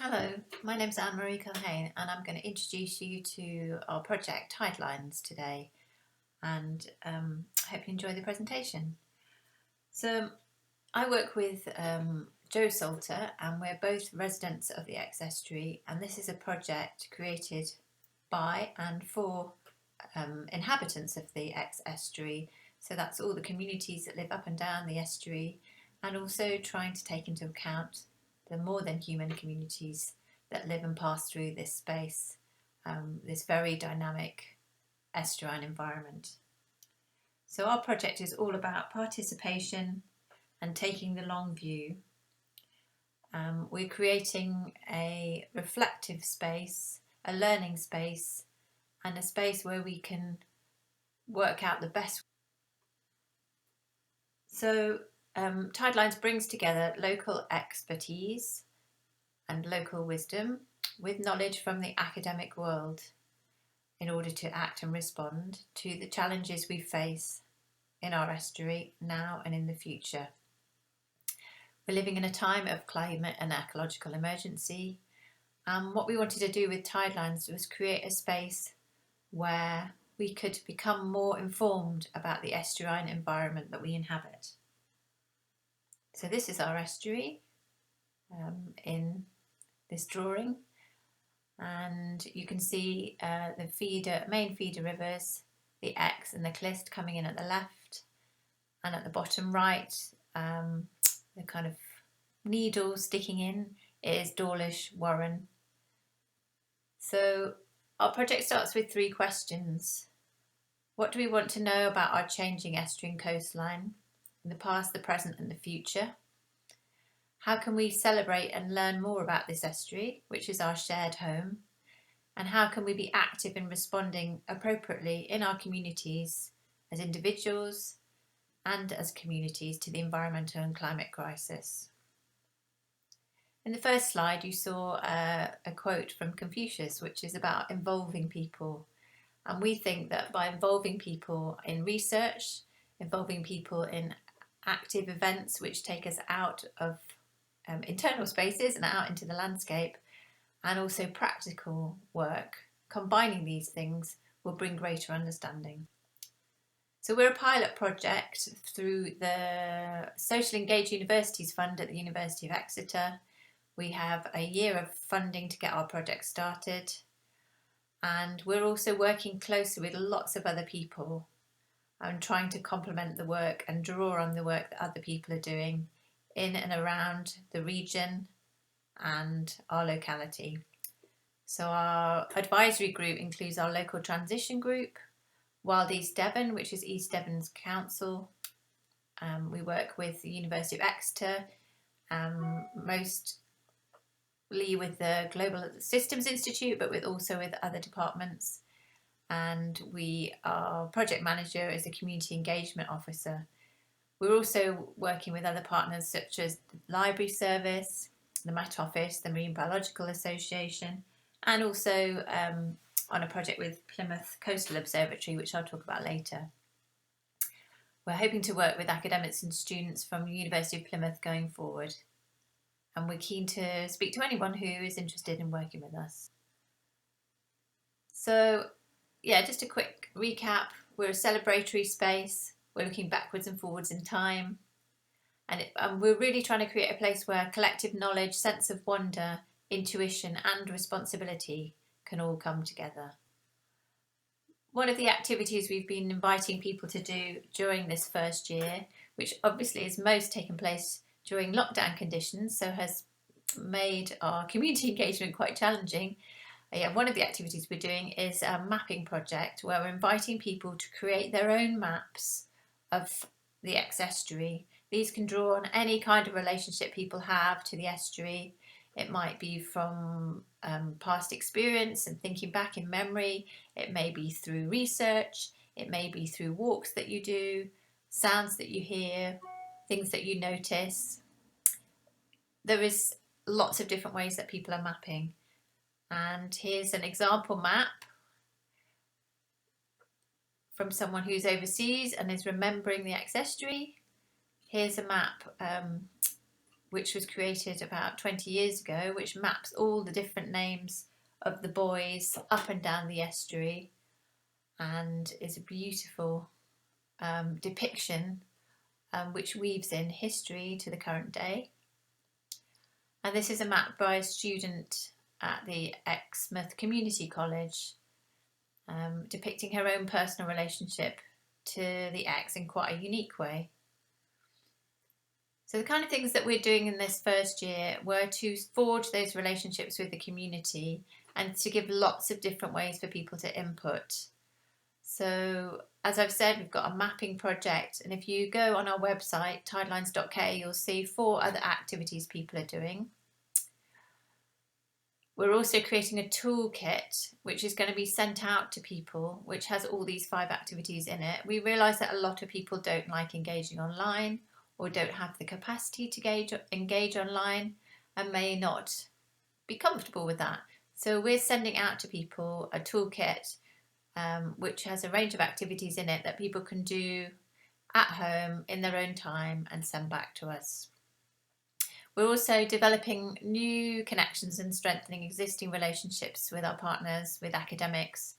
Hello, my name's Anne-Marie Culhane and I'm going to introduce you to our project Tidelines today, and I hope you enjoy the presentation. So I work with Joe Salter and we're both residents of the Exe Estuary, and this is a project created by and for inhabitants of the Exe Estuary. So that's all the communities that live up and down the estuary, and also trying to take into account the more than human communities that live and pass through this space, this very dynamic estuarine environment. So our project is all about participation and taking the long view. We're creating a reflective space, a learning space, and a space where we can work out the best. So Tidelines brings together local expertise and local wisdom with knowledge from the academic world in order to act and respond to the challenges we face in our estuary now and in the future. We're living in a time of climate and ecological emergency, and what we wanted to do with Tidelines was create a space where we could become more informed about the estuarine environment that we inhabit. So this is our estuary in this drawing, and you can see the main feeder rivers, the Exe and the Clist coming in at the left, and at the bottom right, the kind of needle sticking in is Dawlish Warren. So our project starts with 3 questions. What do we want to know about our changing estuarine coastline in the past, the present and the future? How can we celebrate and learn more about this estuary, which is our shared home? And how can we be active in responding appropriately in our communities as individuals and as communities to the environmental and climate crisis? In the first slide, you saw a quote from Confucius, which is about involving people. And we think that by involving people in research, involving people in active events which take us out of internal spaces and out into the landscape, and also practical work, combining these things will bring greater understanding. So we're a pilot project through the Social Engaged Universities Fund at the University of Exeter. We have a year of funding to get our project started, and we're also working closely with lots of other people and trying to complement the work and draw on the work that other people are doing in and around the region and our locality. So our advisory group includes our local transition group, Wild East Devon, which is East Devon's council. We work with the University of Exeter, mostly with the Global Systems Institute, but also with other departments. And our project manager is a community engagement officer. We're also working with other partners such as the Library Service, the Met Office, the Marine Biological Association, and also on a project with Plymouth Coastal Observatory, which I'll talk about later. We're hoping to work with academics and students from the University of Plymouth going forward, and we're keen to speak to anyone who is interested in working with us. So yeah, just a quick recap. We're a celebratory space. We're looking backwards and forwards in time. And we're really trying to create a place where collective knowledge, sense of wonder, intuition and responsibility can all come together. One of the activities we've been inviting people to do during this first year, which obviously is most taken place during lockdown conditions, so has made our community engagement quite challenging. One of the activities we're doing is a mapping project where we're inviting people to create their own maps of the Exe Estuary. These can draw on any kind of relationship people have to the estuary. It might be from past experience and thinking back in memory. It may be through research. It may be through walks that you do, sounds that you hear, things that you notice. There is lots of different ways that people are mapping. And here's an example map from someone who's overseas and is remembering the Exe Estuary. Here's a map which was created about 20 years ago, which maps all the different names of the buoys up and down the estuary, and is a beautiful depiction which weaves in history to the current day. And this is a map by a student at the Exmouth Community College, depicting her own personal relationship to the Ex in quite a unique way. So the kind of things that we're doing in this first year were to forge those relationships with the community and to give lots of different ways for people to input. So as I've said, we've got a mapping project, and if you go on our website, tidelines.k, you'll see 4 other activities people are doing. We're also creating a toolkit which is going to be sent out to people, which has all these 5 activities in it. We realise that a lot of people don't like engaging online or don't have the capacity to engage online and may not be comfortable with that. So we're sending out to people a toolkit which has a range of activities in it that people can do at home in their own time and send back to us. We're also developing new connections and strengthening existing relationships with our partners, with academics,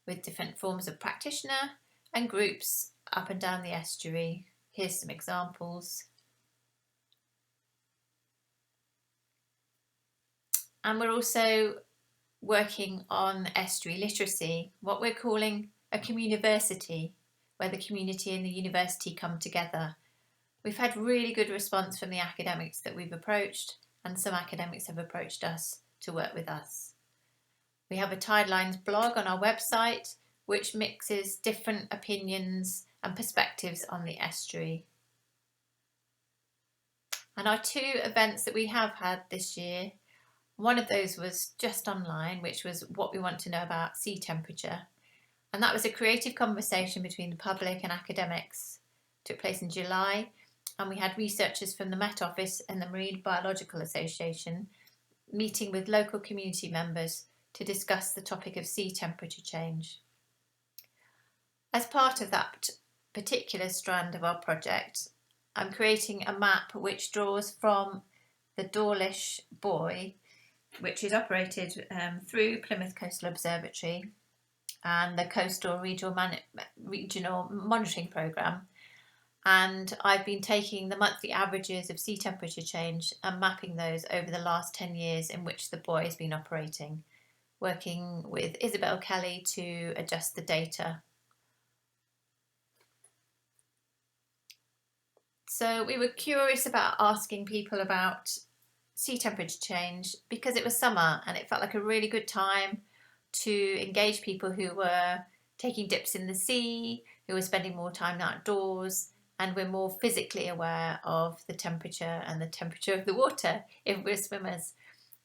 with different forms of practitioner and groups up and down the estuary. Here's some examples. And we're also working on estuary literacy, what we're calling a communiversity, where the community and the university come together. We've had really good response from the academics that we've approached, and some academics have approached us to work with us. We have a Tidelines blog on our website, which mixes different opinions and perspectives on the estuary. And our 2 events that we have had this year, one of those was just online, which was what we want to know about sea temperature. And that was a creative conversation between the public and academics. It took place in July, and we had researchers from the Met Office and the Marine Biological Association meeting with local community members to discuss the topic of sea temperature change. As part of that particular strand of our project, I'm creating a map which draws from the Dawlish buoy, which is operated through Plymouth Coastal Observatory and the Coastal Regional Monitoring Programme. And I've been taking the monthly averages of sea temperature change and mapping those over the last 10 years in which the buoy has been operating, working with Isabel Kelly to adjust the data. So we were curious about asking people about sea temperature change because it was summer and it felt like a really good time to engage people who were taking dips in the sea, who were spending more time outdoors, and we're more physically aware of the temperature and the temperature of the water if we're swimmers.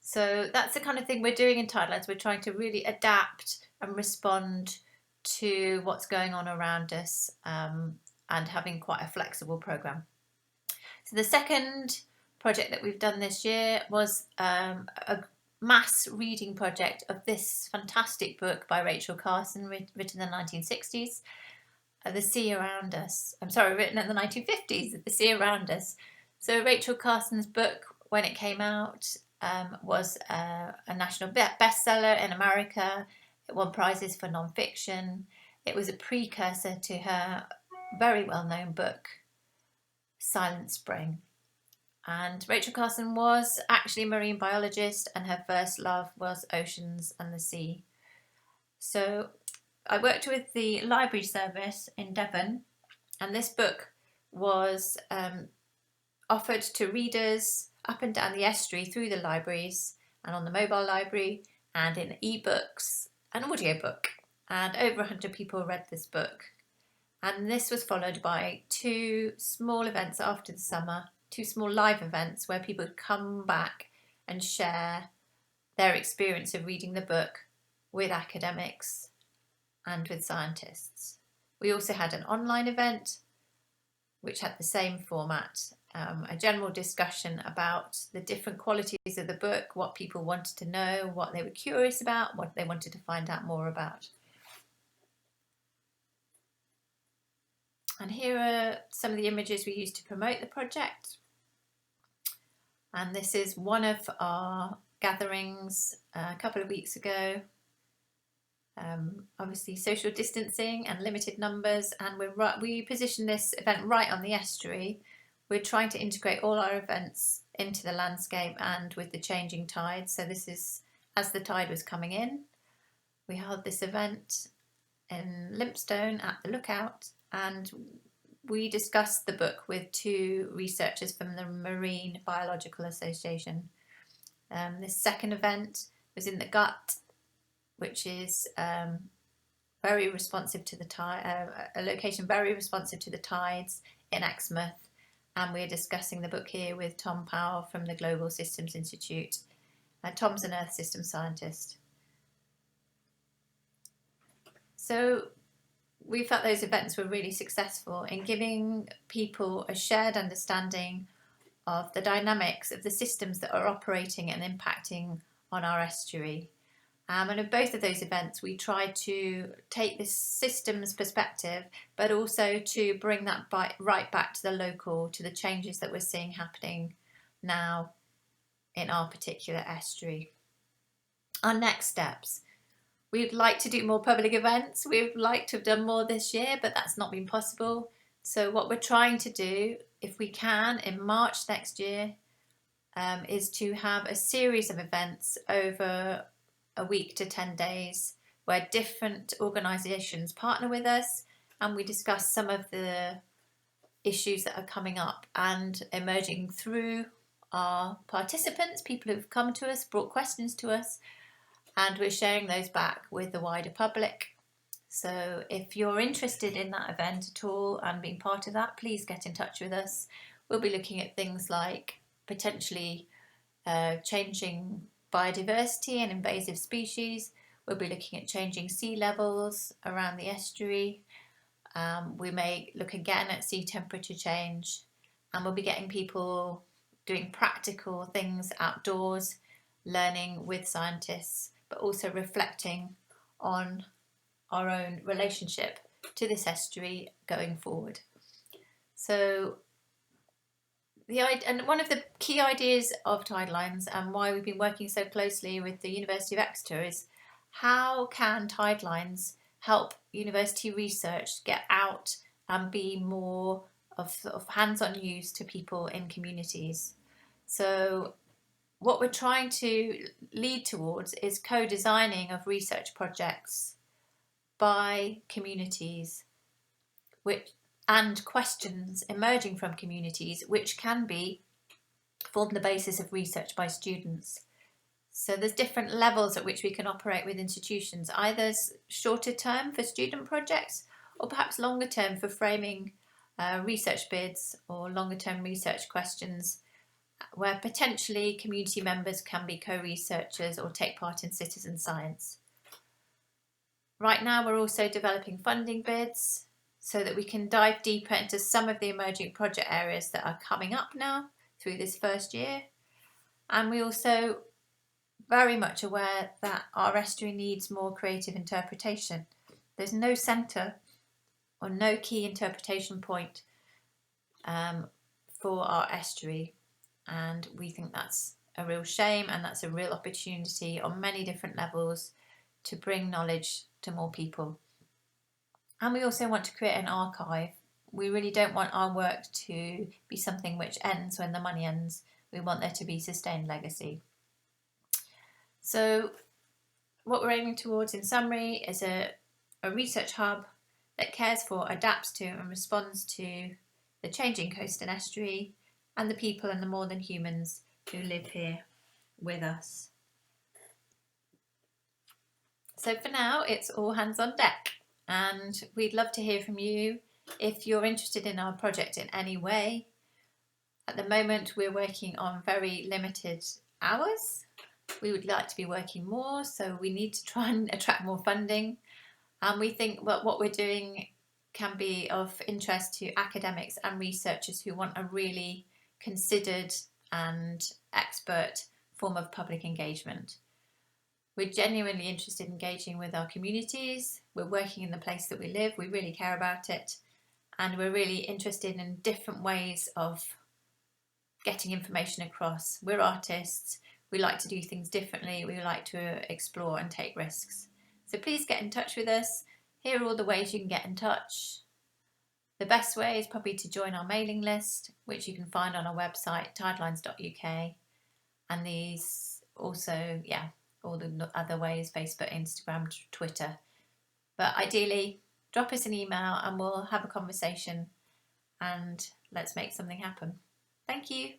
So that's the kind of thing we're doing in Tidelines. We're trying to really adapt and respond to what's going on around us and having quite a flexible programme. So the second project that we've done this year was a mass reading project of this fantastic book by Rachel Carson, written in the 1960s, The Sea Around Us. Written in the 1950s, The Sea Around Us. So Rachel Carson's book, when it came out, was a national bestseller in America. It won prizes for non-fiction. It was a precursor to her very well-known book, Silent Spring. And Rachel Carson was actually a marine biologist, and her first love was oceans and the sea. So I worked with the library service in Devon, and this book was offered to readers up and down the estuary through the libraries and on the mobile library and in ebooks and audiobook. And over 100 people read this book. And this was followed by 2 small events after the summer, 2 small live events where people would come back and share their experience of reading the book with academics and with scientists. We also had an online event which had the same format, a general discussion about the different qualities of the book, what people wanted to know, what they were curious about, what they wanted to find out more about. And here are some of the images we used to promote the project. And this is one of our gatherings a couple of weeks ago. Obviously social distancing and limited numbers, and we position this event right on the estuary. We're trying to integrate all our events into the landscape and with the changing tide. So this is as the tide was coming in. We held this event in Limpstone at the Lookout, and we discussed the book with two researchers from the Marine Biological Association. This second event was in the Gut, which is very responsive to the tide, a location very responsive to the tides in Exmouth. And we're discussing the book here with Tom Powell from the Global Systems Institute. Tom's an Earth System scientist. So we felt those events were really successful in giving people a shared understanding of the dynamics of the systems that are operating and impacting on our estuary. And in both of those events, we tried to take this systems perspective, but also to bring that right back to the local, to the changes that we're seeing happening now in our particular estuary. Our next steps. We'd like to do more public events. We'd like to have done more this year, but that's not been possible. So what we're trying to do, if we can, in March next year, is to have a series of events over a week to 10 days where different organisations partner with us, and we discuss some of the issues that are coming up and emerging through our participants, people who've come to us, brought questions to us, and we're sharing those back with the wider public. So if you're interested in that event at all and being part of that, please get in touch with us. We'll be looking at things like potentially changing biodiversity and invasive species. We'll be looking at changing sea levels around the estuary. We may look again at sea temperature change, and we'll be getting people doing practical things outdoors, learning with scientists, but also reflecting on our own relationship to this estuary going forward. So one of the key ideas of Tidelines and why we've been working so closely with the University of Exeter is how can Tidelines help university research get out and be more of hands-on use to people in communities. So what we're trying to lead towards is co-designing of research projects by communities and questions emerging from communities which can form the basis of research by students. So there's different levels at which we can operate with institutions, either shorter term for student projects or perhaps longer term for framing research bids or longer term research questions where potentially community members can be co-researchers or take part in citizen science. Right now we're also developing funding bids so that we can dive deeper into some of the emerging project areas that are coming up now through this first year. And we also very much aware that our estuary needs more creative interpretation. There's no centre or no key interpretation point for our estuary, and we think that's a real shame, and that's a real opportunity on many different levels to bring knowledge to more people. And we also want to create an archive. We really don't want our work to be something which ends when the money ends. We want there to be sustained legacy. So what we're aiming towards in summary is a research hub that cares for, adapts to and responds to the changing coast and estuary and the people and the more than humans who live here with us. So for now, it's all hands on deck, and we'd love to hear from you if you're interested in our project in any way. At the moment, we're working on very limited hours. We would like to be working more, so we need to try and attract more funding. And we think what we're doing can be of interest to academics and researchers who want a really considered and expert form of public engagement. We're genuinely interested in engaging with our communities. We're working in the place that we live. We really care about it. And we're really interested in different ways of getting information across. We're artists, we like to do things differently, we like to explore and take risks. So please get in touch with us. Here are all the ways you can get in touch. The best way is probably to join our mailing list, which you can find on our website, tidelines.uk. And these also, all the other ways, Facebook, Instagram, Twitter. But ideally, drop us an email and we'll have a conversation and let's make something happen. Thank you.